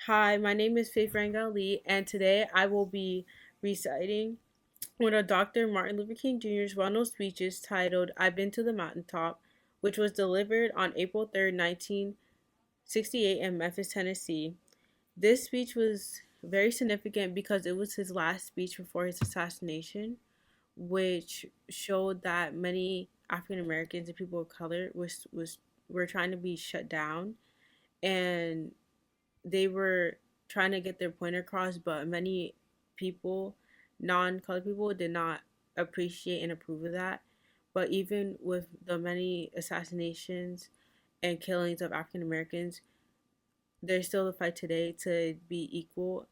Hi, my name is Faith Rangali, and today I will be reciting one of Dr. Martin Luther King Jr.'s well-known speeches titled "I've Been to the Mountaintop," which was delivered on April 3rd, 1968 in Memphis, Tennessee. This speech was very significant because it was his last speech before his assassination, which showed that many African Americans and people of color were trying to be shut down, and they were trying to get their point across, but many people, non-colored people, did not appreciate and approve of that. But even with the many assassinations and killings of African Americans, there's still a fight today to be equal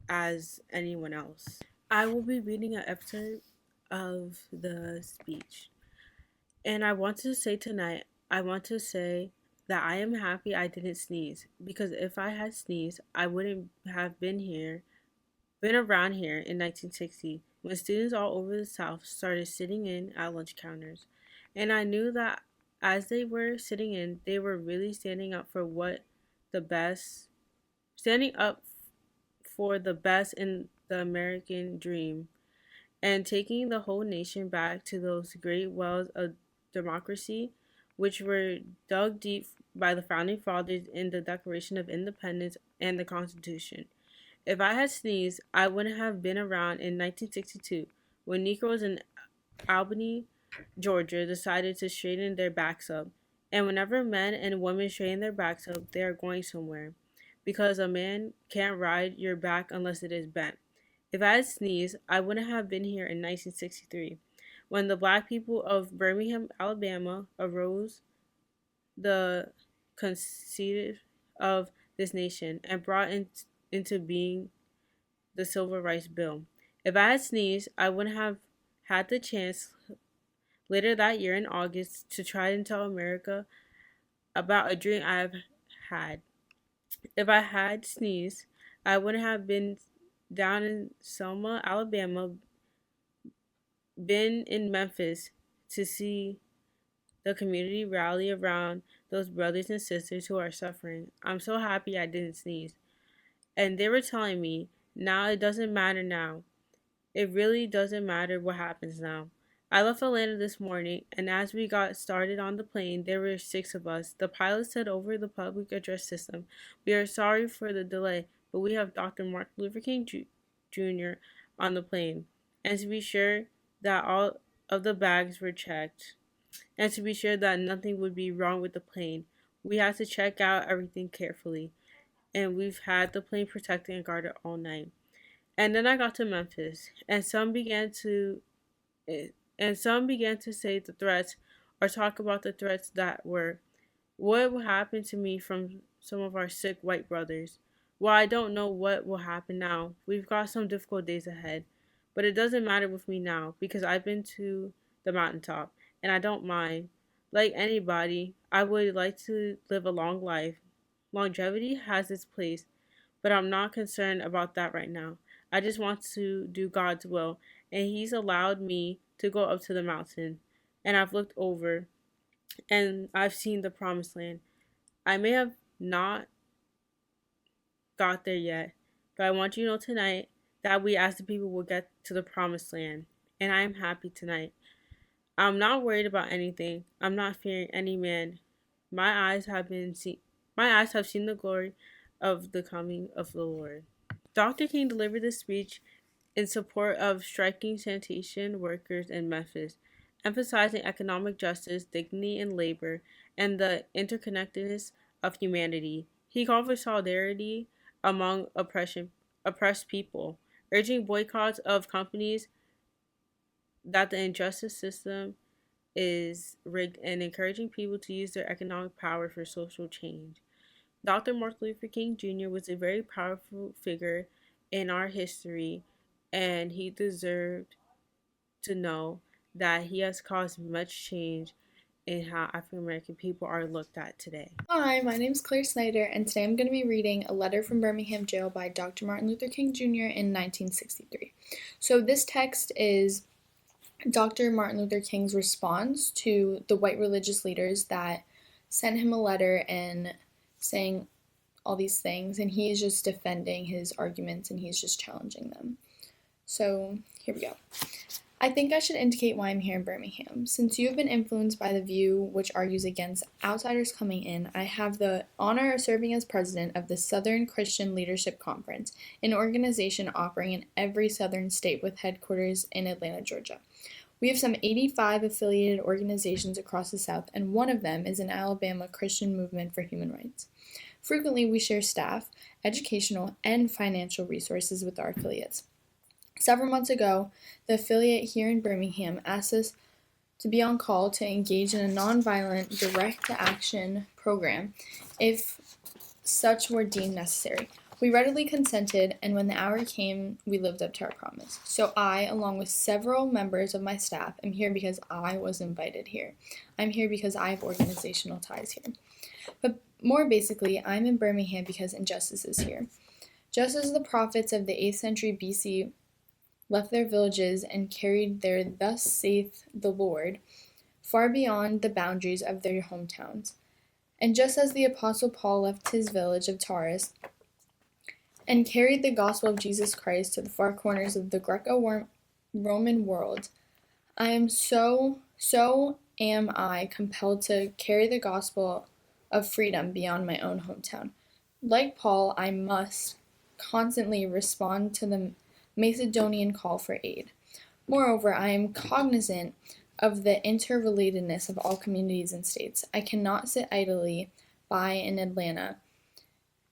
as anyone else. I will be reading an excerpt of the speech. And I want to say that I am happy I didn't sneeze, because if I had sneezed, I wouldn't have been around here in 1960 when students all over the South started sitting in at lunch counters. And I knew that as they were sitting in, they were really the best, standing up for the best in the American dream and taking the whole nation back to those great wells of democracy, which were dug deep by the founding fathers in the Declaration of Independence and the Constitution. If I had sneezed, I wouldn't have been around in 1962 when Negroes in Albany, Georgia decided to straighten their backs up. And whenever men and women straighten their backs up, they are going somewhere. Because a man can't ride your back unless it is bent. If I had sneezed, I wouldn't have been here in 1963, when the black people of Birmingham, Alabama, arose the conceit of this nation and into being the Civil Rights Bill. If I had sneezed, I wouldn't have had the chance later that year in August to try and tell America about a dream I've had. If I had sneezed, I wouldn't have been down in Selma, Alabama, been in Memphis to see the community rally around those brothers and sisters who are suffering. I'm so happy I didn't sneeze. And they were telling me, now it doesn't matter now. It really doesn't matter what happens now. I left Atlanta this morning, and as we got started on the plane, there were 6 of us. The pilot said over the public address system, "We are sorry for the delay, but we have Dr. Martin Luther King Jr. on the plane." And to be sure that all of the bags were checked, and to be sure that nothing would be wrong with the plane, we had to check out everything carefully, and we've had the plane protected and guarded all night. And then I got to Memphis, and some began to say the threats or talk about the threats that were. What will happen to me from some of our sick white brothers? Well, I don't know what will happen now. We've got some difficult days ahead. But it doesn't matter with me now because I've been to the mountaintop and I don't mind. Like anybody, I would like to live a long life. Longevity has its place, but I'm not concerned about that right now. I just want to do God's will, and He's allowed me to go up to the mountain. And I've looked over and I've seen the promised land. I may have not got there yet, but I want you to know tonight that we as the people will get to the promised land. And I am happy tonight. I'm not worried about anything. I'm not fearing any man. My eyes have seen the glory of the coming of the Lord. Dr. King delivered this speech in support of striking sanitation workers in Memphis, emphasizing economic justice, dignity in labor, and the interconnectedness of humanity. He called for solidarity among oppressed people, urging boycotts of companies that the injustice system is rigged and encouraging people to use their economic power for social change. Dr. Martin Luther King Jr. was a very powerful figure in our history, and he deserved to know that he has caused much change in how African American people are looked at today. Hi, my name is Claire Snyder, and today I'm going to be reading A Letter from Birmingham Jail by Dr. Martin Luther King Jr. in 1963. So this text is Dr. Martin Luther King's response to the white religious leaders that sent him a letter and saying all these things, and he is just defending his arguments and he's just challenging them. So here we go. I think I should indicate why I'm here in Birmingham. Since you have been influenced by the view which argues against outsiders coming in, I have the honor of serving as president of the Southern Christian Leadership Conference, an organization operating in every southern state with headquarters in Atlanta, Georgia. We have some 85 affiliated organizations across the South, and one of them is an Alabama Christian Movement for Human Rights. Frequently, we share staff, educational, and financial resources with our affiliates. Several months ago, the affiliate here in Birmingham asked us to be on call to engage in a nonviolent direct-to-action program if such were deemed necessary. We readily consented, and when the hour came, we lived up to our promise. So I, along with several members of my staff, am here because I was invited here. I'm here because I have organizational ties here. But more basically, I'm in Birmingham because injustice is here. Just as the prophets of the 8th century BC left their villages and carried their "Thus saith the Lord" far beyond the boundaries of their hometowns, and just as the Apostle Paul left his village of Taurus and carried the gospel of Jesus Christ to the far corners of the Greco-Roman world, so am I compelled to carry the gospel of freedom beyond my own hometown. Like Paul, I must constantly respond to the Macedonian call for aid. Moreover, I am cognizant of the interrelatedness of all communities and states. I cannot sit idly by in Atlanta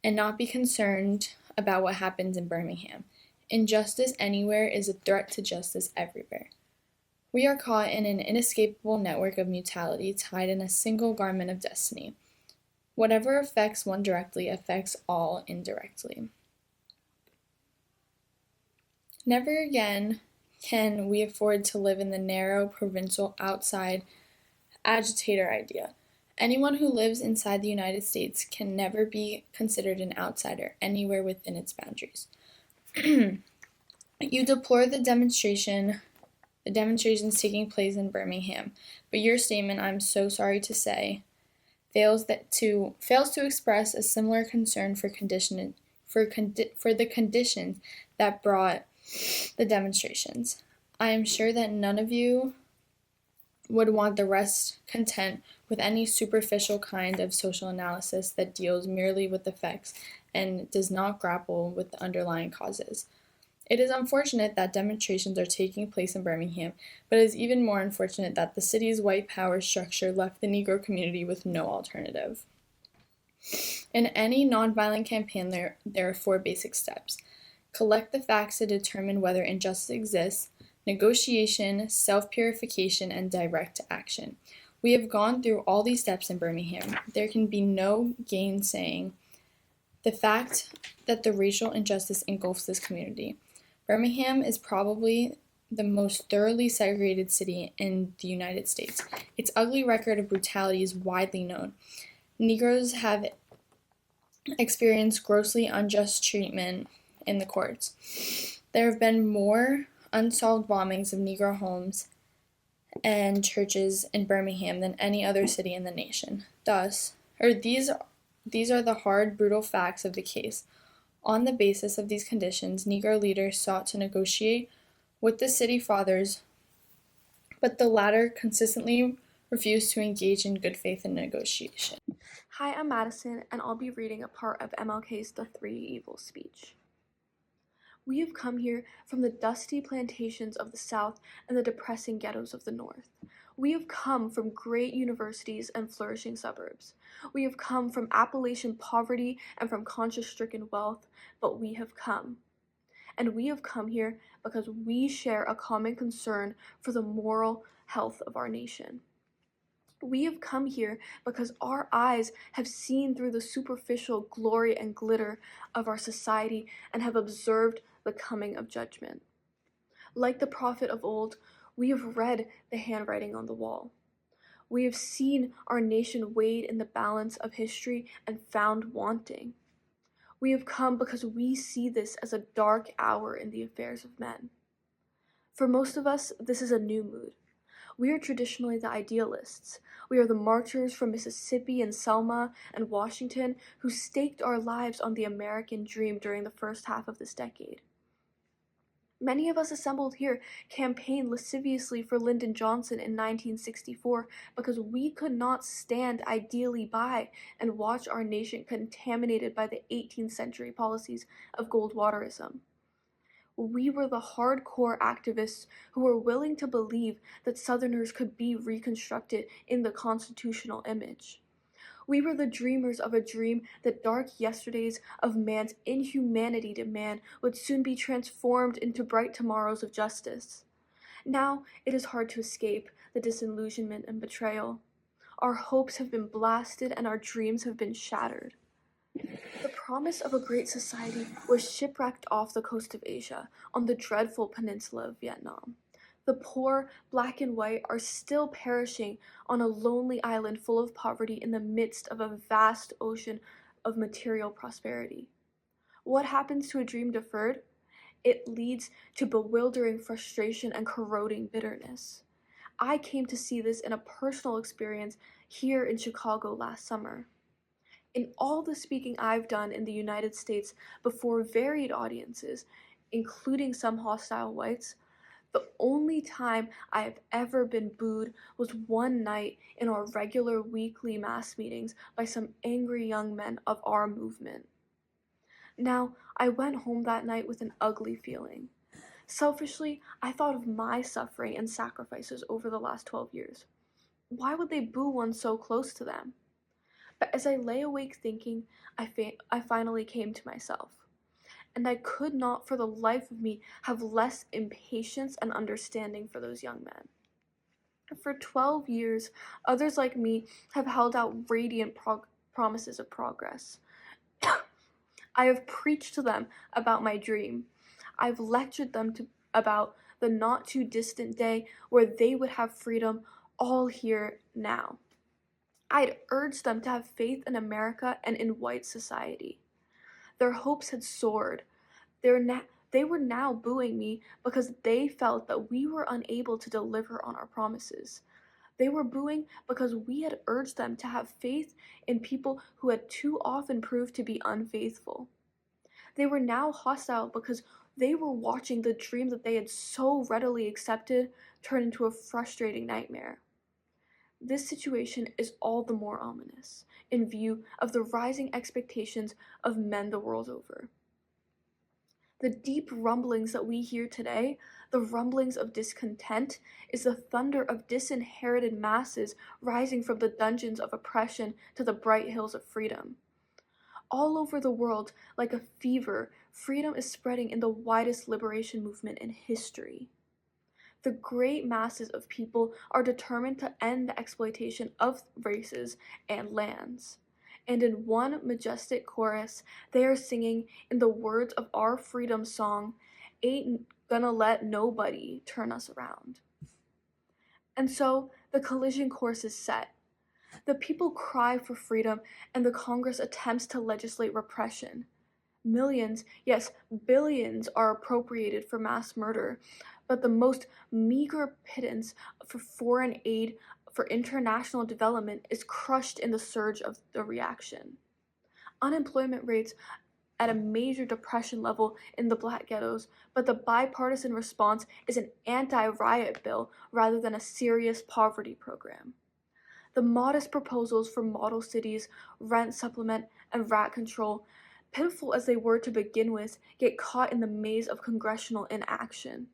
and not be concerned about what happens in Birmingham. Injustice anywhere is a threat to justice everywhere. We are caught in an inescapable network of mutuality, tied in a single garment of destiny. Whatever affects one directly affects all indirectly. Never again can we afford to live in the narrow, provincial, outside agitator idea. Anyone who lives inside the United States can never be considered an outsider anywhere within its boundaries. You deplore the demonstrations taking place in Birmingham, but your statement, I'm so sorry to say, fails to express a similar concern for the conditions that brought the demonstrations. I am sure that none of you would want the rest content with any superficial kind of social analysis that deals merely with effects and does not grapple with the underlying causes. It is unfortunate that demonstrations are taking place in Birmingham, but it is even more unfortunate that the city's white power structure left the Negro community with no alternative. In any nonviolent campaign, there are 4 basic steps. Collect the facts to determine whether injustice exists, negotiation, self-purification, and direct action. We have gone through all these steps in Birmingham. There can be no gainsaying the fact that the racial injustice engulfs this community. Birmingham is probably the most thoroughly segregated city in the United States. Its ugly record of brutality is widely known. Negroes have experienced grossly unjust treatment in the courts. There have been more unsolved bombings of Negro homes and churches in Birmingham than any other city in the nation. These are the hard, brutal facts of the case. On the basis of these conditions, Negro leaders sought to negotiate with the city fathers, but the latter consistently refused to engage in good faith in negotiation. Hi, I'm Madison, and I'll be reading a part of MLK's The Three Evils speech. We have come here from the dusty plantations of the South and the depressing ghettos of the North. We have come from great universities and flourishing suburbs. We have come from Appalachian poverty and from conscience-stricken wealth, but we have come. And we have come here because we share a common concern for the moral health of our nation. We have come here because our eyes have seen through the superficial glory and glitter of our society and have observed the coming of judgment. Like the prophet of old, we have read the handwriting on the wall. We have seen our nation weighed in the balance of history and found wanting. We have come because we see this as a dark hour in the affairs of men. For most of us, this is a new mood. We are traditionally the idealists. We are the marchers from Mississippi and Selma and Washington who staked our lives on the American dream during the first half of this decade. Many of us assembled here campaigned lasciviously for Lyndon Johnson in 1964 because we could not stand ideally by and watch our nation contaminated by the 18th century policies of Goldwaterism. We were the hardcore activists who were willing to believe that Southerners could be reconstructed in the constitutional image. We were the dreamers of a dream that dark yesterdays of man's inhumanity to man would soon be transformed into bright tomorrows of justice. Now it is hard to escape the disillusionment and betrayal. Our hopes have been blasted and our dreams have been shattered. The promise of a great society was shipwrecked off the coast of Asia, on the dreadful peninsula of Vietnam. The poor, black and white, are still perishing on a lonely island full of poverty in the midst of a vast ocean of material prosperity. What happens to a dream deferred? It leads to bewildering frustration and corroding bitterness. I came to see this in a personal experience here in Chicago last summer. In all the speaking I've done in the United States before varied audiences, including some hostile whites, the only time I have ever been booed was one night in our regular weekly mass meetings by some angry young men of our movement. Now, I went home that night with an ugly feeling. Selfishly, I thought of my suffering and sacrifices over the last 12 years. Why would they boo one so close to them? But as I lay awake thinking, I finally came to myself. And I could not for the life of me have less impatience and understanding for those young men. For 12 years, others like me have held out radiant promises of progress. I have preached to them about my dream. I've lectured them about the not too distant day where they would have freedom all here now. I'd urged them to have faith in America and in white society. Their hopes had soared. They were now booing me because they felt that we were unable to deliver on our promises. They were booing because we had urged them to have faith in people who had too often proved to be unfaithful. They were now hostile because they were watching the dream that they had so readily accepted turn into a frustrating nightmare. This situation is all the more ominous in view of the rising expectations of men the world over. The deep rumblings that we hear today, the rumblings of discontent, is the thunder of disinherited masses rising from the dungeons of oppression to the bright hills of freedom. All over the world, like a fever, freedom is spreading in the widest liberation movement in history. The great masses of people are determined to end the exploitation of races and lands. And in one majestic chorus, they are singing in the words of our freedom song, "Ain't gonna let nobody turn us around." And so the collision course is set. The people cry for freedom, and the Congress attempts to legislate repression. Millions, yes, billions are appropriated for mass murder, but the most meager pittance for foreign aid for international development is crushed in the surge of the reaction. Unemployment rates at a major depression level in the black ghettos, but the bipartisan response is an anti-riot bill rather than a serious poverty program. The modest proposals for model cities, rent supplement, and rat control, pitiful as they were to begin with, get caught in the maze of congressional inaction.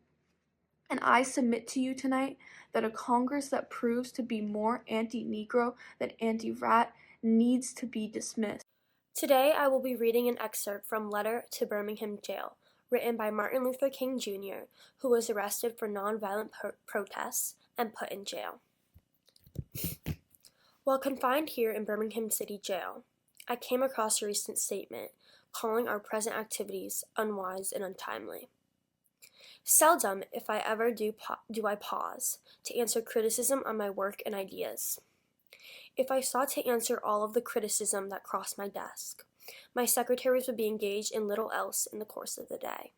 And I submit to you tonight that a Congress that proves to be more anti-Negro than anti-rat needs to be dismissed. Today I will be reading an excerpt from Letter to Birmingham Jail, written by Martin Luther King Jr., who was arrested for nonviolent protests and put in jail. While confined here in Birmingham City Jail, I came across a recent statement calling our present activities unwise and untimely. Seldom, if I ever do I pause to answer criticism on my work and ideas. If I sought to answer all of the criticism that crossed my desk, my secretaries would be engaged in little else in the course of the day,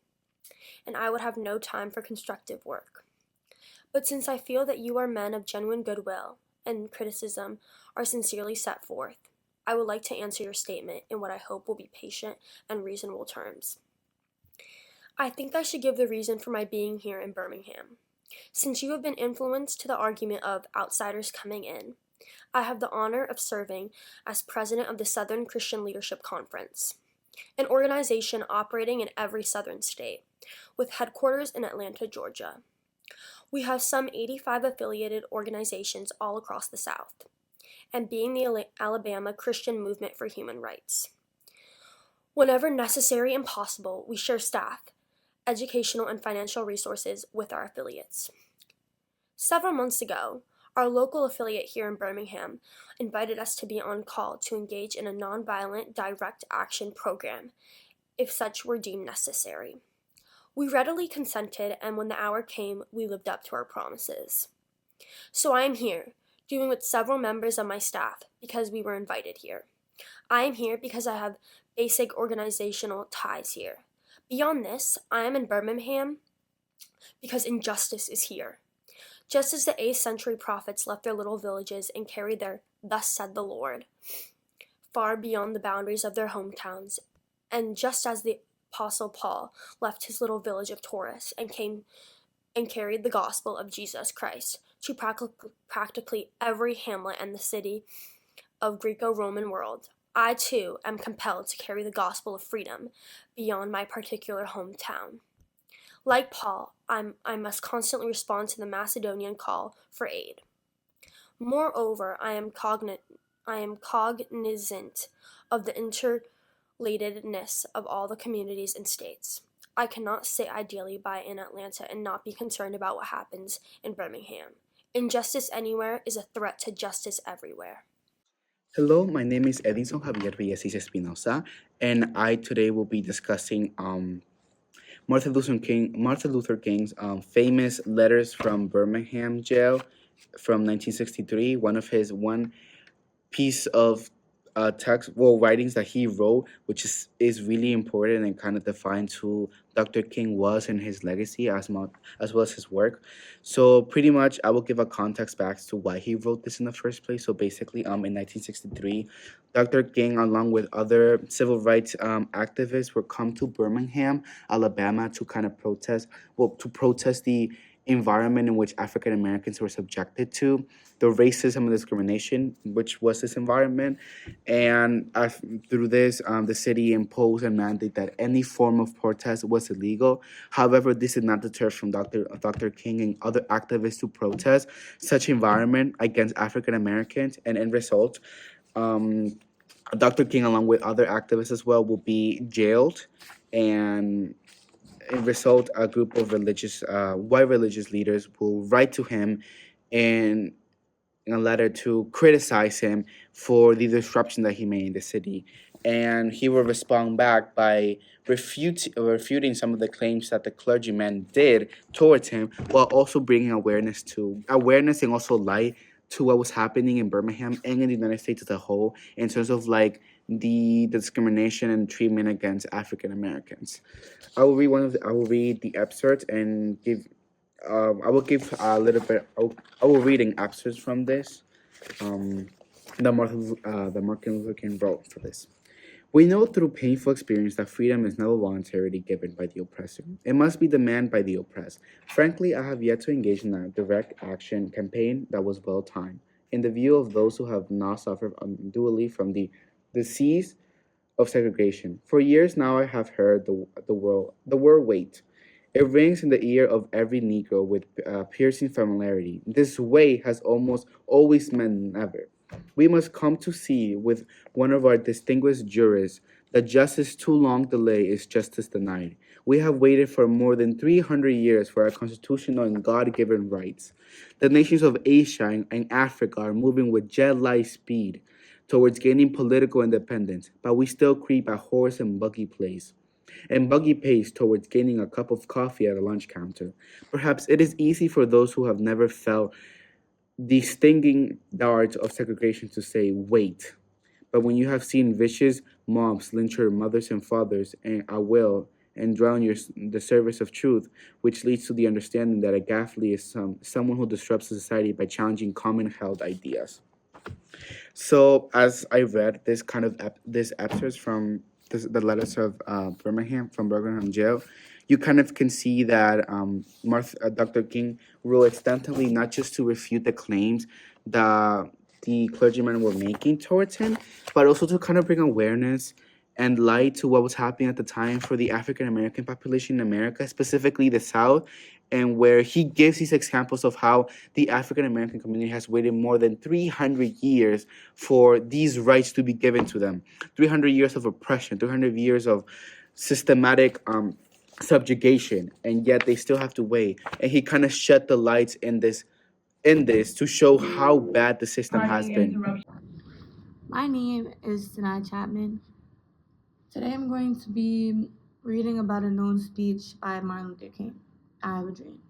and I would have no time for constructive work. But since I feel that you are men of genuine goodwill and criticism are sincerely set forth, I would like to answer your statement in what I hope will be patient and reasonable terms. I think I should give the reason for my being here in Birmingham. Since you have been influenced to the argument of outsiders coming in, I have the honor of serving as president of the Southern Christian Leadership Conference, an organization operating in every southern state, with headquarters in Atlanta, Georgia. We have some 85 affiliated organizations all across the South, and being the Alabama Christian Movement for Human Rights. Whenever necessary and possible, we share staff, educational and financial resources with our affiliates. Several months ago, our local affiliate here in Birmingham invited us to be on call to engage in a nonviolent direct action program, if such were deemed necessary. We readily consented, and when the hour came, we lived up to our promises. So I am here, doing with several members of my staff, because we were invited here. I am here because I have basic organizational ties here. Beyond this, I am in Birmingham because injustice is here. Just as the 8th century prophets left their little villages and carried their "Thus said the Lord" far beyond the boundaries of their hometowns, and just as the Apostle Paul left his little village of Taurus and carried the gospel of Jesus Christ to practically every hamlet and the city of Greco-Roman world, I too am compelled to carry the gospel of freedom beyond my particular hometown. Like Paul, I must constantly respond to the Macedonian call for aid. Moreover, I am cognizant of the interrelatedness of all the communities and states. I cannot sit ideally by in Atlanta and not be concerned about what happens in Birmingham. Injustice anywhere is a threat to justice everywhere. Hello, my name is Edison Javier Reyes Espinosa, and I today will be discussing Martin Luther King's famous letters from Birmingham jail from 1963. One piece of writings that he wrote, which is really important and kind of defines who Dr. King was and his legacy as well as his work. So pretty much, I will give a context back to why he wrote this in the first place. So basically, in 1963, Dr. King, along with other civil rights activists, would come to Birmingham, Alabama, to kind of protest the environment in which African Americans were subjected to, the racism and discrimination, which was this environment. And through this, the city imposed a mandate that any form of protest was illegal. However, this did not deter from Dr. King and other activists to protest such environment against African Americans. And in result, Dr. King, along with other activists as well, will be jailed, and in result, a group of white religious leaders will write to him in a letter to criticize him for the disruption that he made in the city. And he will respond back by refuting some of the claims that the clergyman did towards him, while also bringing awareness and also light to what was happening in Birmingham and in the United States as a whole in terms of like the discrimination and treatment against African Americans. I will read the excerpt and give. I will give a little bit. I will read an excerpt from this. The Martin Luther King wrote for this. We know through painful experience that freedom is never voluntarily given by the oppressor. It must be demanded by the oppressed. Frankly, I have yet to engage in a direct action campaign that was well timed, in the view of those who have not suffered unduly from the disease of segregation. For years now, I have heard the word "wait." It rings in the ear of every Negro with piercing familiarity. This "wait" has almost always meant never. We must come to see with one of our distinguished jurists that justice too long delay is justice denied. We have waited for more than 300 years for our constitutional and God-given rights. The nations of Asia and Africa are moving with jet-like speed towards gaining political independence, but we still creep at horse and buggy pace towards gaining a cup of coffee at a lunch counter. Perhaps it is easy for those who have never felt the stinging dart of segregation to say, wait. But when you have seen vicious mobs lynch your mothers and fathers and at will and dwell in the service of truth, which leads to the understanding that a Gaffley is someone who disrupts society by challenging common held ideas. So as I read this kind of this excerpts from the letters of Birmingham jail, you kind of can see that Dr. King wrote extensively not just to refute the claims that the clergymen were making towards him, but also to kind of bring awareness and light to what was happening at the time for the African American population in America, specifically the South, and where he gives these examples of how the African American community has waited more than 300 years for these rights to be given to them. 300 years of oppression, 300 years of systematic subjugation, and yet they still have to wait. And he kind of shed the lights in this to show how bad the system has been. My name is Sinai Chapman. Today I'm going to be reading about a known speech by Martin Luther King, I Have a Dream.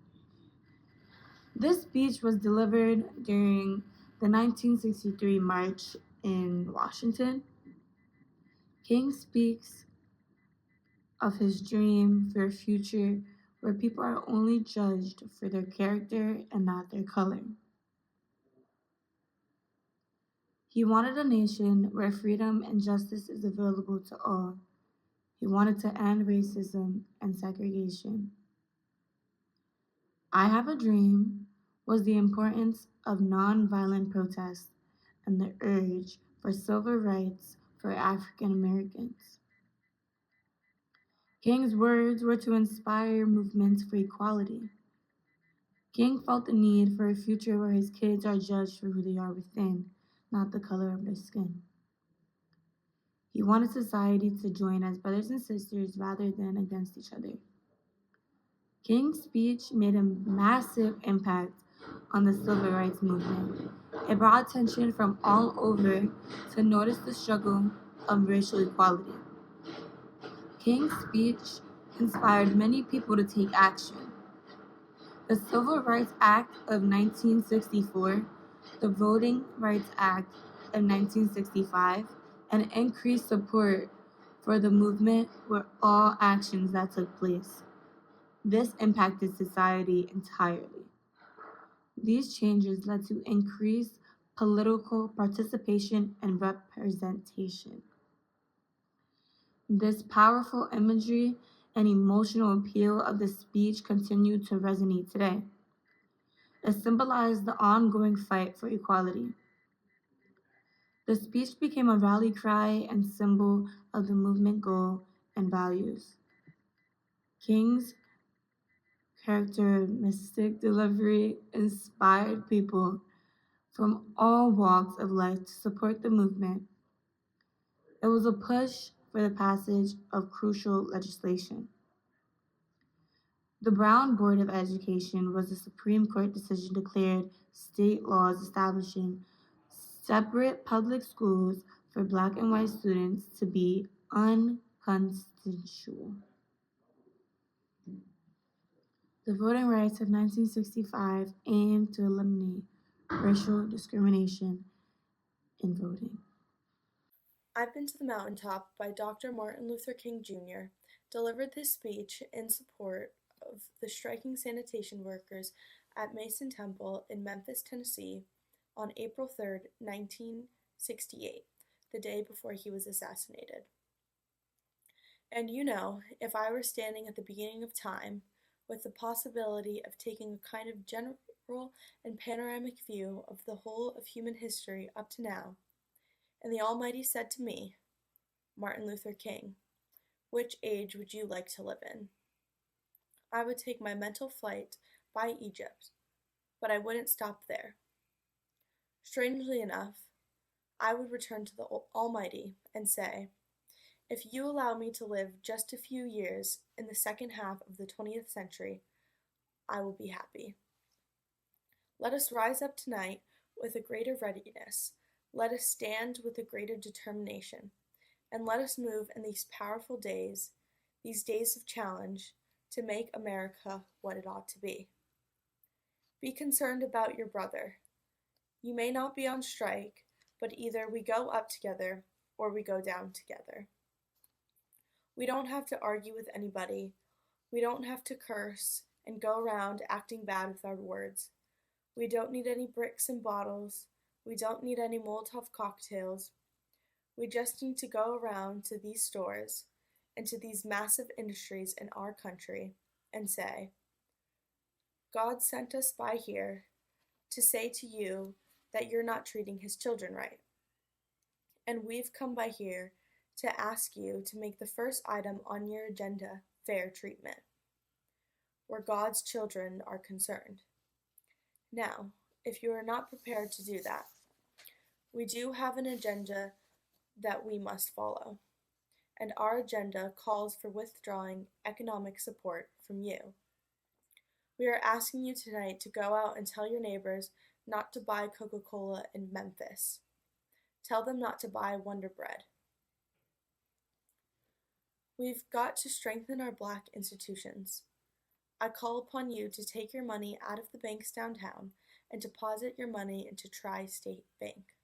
This speech was delivered during the 1963 March in Washington. King speaks of his dream for a future where people are only judged for their character and not their color. He wanted a nation where freedom and justice is available to all. He wanted to end racism and segregation. I Have a Dream was the importance of nonviolent protest and the urge for civil rights for African Americans. King's words were to inspire movements for equality. King felt the need for a future where his kids are judged for who they are within, not the color of their skin. He wanted society to join as brothers and sisters rather than against each other. King's speech made a massive impact on the civil rights movement. It brought attention from all over to notice the struggle of racial equality. King's speech inspired many people to take action. The Civil Rights Act of 1964, the Voting Rights Act of 1965, and increased support for the movement were all actions that took place. This impacted society entirely. These changes led to increased political participation and representation. This powerful imagery and emotional appeal of the speech continue to resonate today. It symbolized the ongoing fight for equality. The speech became a rally cry and symbol of the movement goal and values. King's characteristic delivery inspired people from all walks of life to support the movement. It was a push for the passage of crucial legislation. The Brown Board of Education was a Supreme Court decision declared state laws establishing separate public schools for Black and white students to be unconstitutional. The Voting Rights of 1965 aimed to eliminate racial discrimination in voting. I've Been to the Mountaintop by Dr. Martin Luther King Jr. delivered this speech in support of the striking sanitation workers at Mason Temple in Memphis, Tennessee on April 3, 1968, the day before he was assassinated. And if I were standing at the beginning of time, with the possibility of taking a kind of general and panoramic view of the whole of human history up to now, and the Almighty said to me, Martin Luther King, which age would you like to live in? I would take my mental flight by Egypt, but I wouldn't stop there. Strangely enough, I would return to the Almighty and say, if you allow me to live just a few years in the second half of the 20th century, I will be happy. Let us rise up tonight with a greater readiness. Let us stand with a greater determination. And let us move in these powerful days, these days of challenge, to make America what it ought to be. Be concerned about your brother. You may not be on strike, but either we go up together or we go down together. We don't have to argue with anybody. We don't have to curse and go around acting bad with our words. We don't need any bricks and bottles. We don't need any Molotov cocktails. We just need to go around to these stores and to these massive industries in our country and say, God sent us by here to say to you that you're not treating his children right. And we've come by here to ask you to make the first item on your agenda fair treatment, where God's children are concerned. Now, if you are not prepared to do that, we do have an agenda that we must follow, and our agenda calls for withdrawing economic support from you. We are asking you tonight to go out and tell your neighbors not to buy Coca-Cola in Memphis. Tell them not to buy Wonder Bread. We've got to strengthen our Black institutions. I call upon you to take your money out of the banks downtown and deposit your money into Tri-State Bank.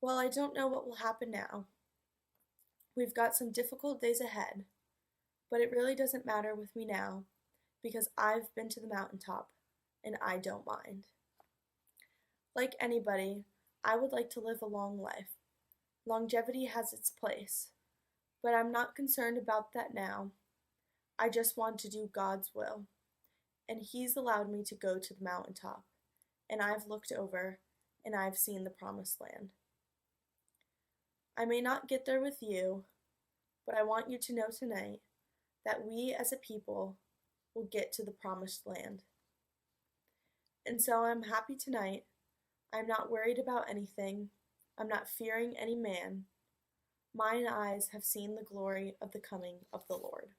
Well, I don't know what will happen now. We've got some difficult days ahead, but it really doesn't matter with me now because I've been to the mountaintop and I don't mind. Like anybody, I would like to live a long life. Longevity has its place, but I'm not concerned about that now. I just want to do God's will, and He's allowed me to go to the mountaintop, and I've looked over, and I've seen the promised land. I may not get there with you, but I want you to know tonight that we as a people will get to the promised land. And so I'm happy tonight. I'm not worried about anything. I'm not fearing any man. Mine eyes have seen the glory of the coming of the Lord.